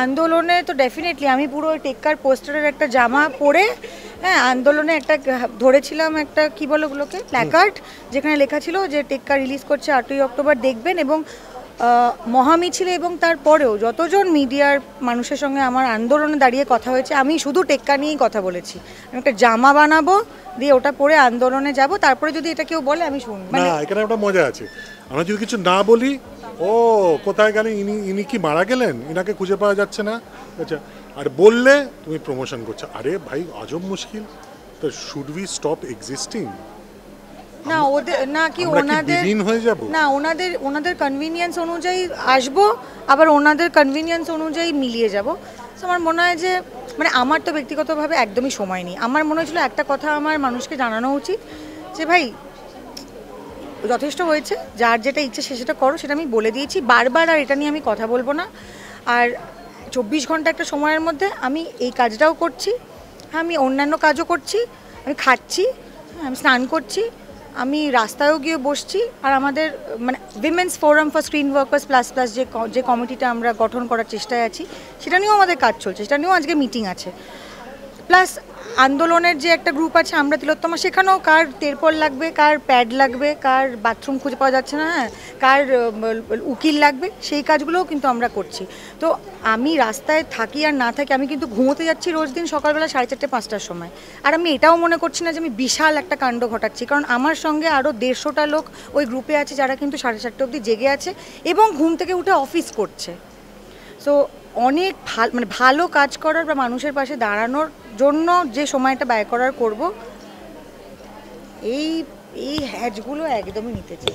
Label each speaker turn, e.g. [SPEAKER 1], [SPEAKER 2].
[SPEAKER 1] আন্দোলনে তো ডেফিনেটলি আমি পুরো টেক্কার পোস্টারের একটা জামা পরে, হ্যাঁ, আন্দোলনে একটা ধরেছিলাম একটা কি বলে ওগুলোকে প্ল্যাকার্ড, যেখানে লেখা ছিল যে টেক্কা রিলিজ করছে 8ই অক্টোবর দেখবেন। এবং মহামিছিলে এবং তারপরেও যতজন মিডিয়ার মানুষের সঙ্গে আমার আন্দোলনে দাঁড়িয়ে কথা হয়েছে, আমি শুধু টেক্কা নিয়েই কথা বলেছি। আমি একটা জামা বানাবো, দিয়ে ওটা পরে আন্দোলনে যাব, তারপরে যদি এটা কেউ বলে আমি শুনবো।
[SPEAKER 2] না, এখানে একটা মজা আছে, আমরা যদি কিছু না বলি, ও কোথায় গেলেন ইনি কি মারা গেলেন, ইনাকে খুঁজে পাওয়া যাচ্ছে না, আচ্ছা, আর বললে তুমি প্রমোশন করছো। আরে ভাই, আজব মুশকিল। তো শুড উই স্টপ এক্সিস্টিং?
[SPEAKER 1] না ওদের না কি ওনাদের
[SPEAKER 2] হয়ে যাব
[SPEAKER 1] না, ওনাদের কনভিনিয়েন্স অনুযায়ী আসবো, আবার ওনাদের কনভিনিয়েন্স অনুযায়ী মিলিয়ে যাব। তো আমার মনে হয় যে মানে আমার তো ব্যক্তিগতভাবে একদমই সময় নেই। আমার মনে হয়েছিল একটা কথা আমার মানুষকে জানানো উচিত যে ভাই যথেষ্ট হয়েছে, যার যেটা ইচ্ছে সে সেটা করো, সেটা আমি বলে দিয়েছি। বারবার আর এটা নিয়ে আমি কথা বলবো না। আর 24 ঘন্টা একটা সময়ের মধ্যে আমি এই কাজটাও করছি, আমি অন্যান্য কাজও করছি, আমি খাচ্ছি, আমি স্নান করছি, আমি রাস্তায়ও গিয়ে বসছি। আর আমাদের মানে women's forum for screen workers plus plus যে কমিটিটা আমরা গঠন করার চেষ্টায় আছি, সেটা নিয়েও আমাদের কাজ চলছে, সেটা নিয়েও আজকে মিটিং আছে। প্লাস আন্দোলনের যে একটা গ্রুপ আছে আমরা তিলোত্তমা, সেখানেও কার তেরপল লাগবে, কার প্যাড লাগবে, কার বাথরুম খুঁজে পাওয়া যাচ্ছে না, হ্যাঁ, কার উকিল লাগবে, সেই কাজগুলোও কিন্তু আমরা করছি। তো আমি রাস্তায় থাকি আর না থাকি, আমি কিন্তু ঘুমোতে যাচ্ছি রোজ দিন সকালবেলা 4:30-5টার সময়। আর আমি এটাও মনে করছি না যে আমি বিশাল একটা কাণ্ড ঘটাচ্ছি, কারণ আমার সঙ্গে আরও 150টা লোক ওই গ্রুপে আছে যারা কিন্তু 4:30 অবধি জেগে আছে এবং ঘুম থেকে উঠে অফিস করছে। সো অনেক মানে ভালো কাজ করার বা মানুষের পাশে দাঁড়ানোর জন্য যে সময়টা ব্যয় করার করব, এই হ্যাজগুলো একদমই নিতে চাই।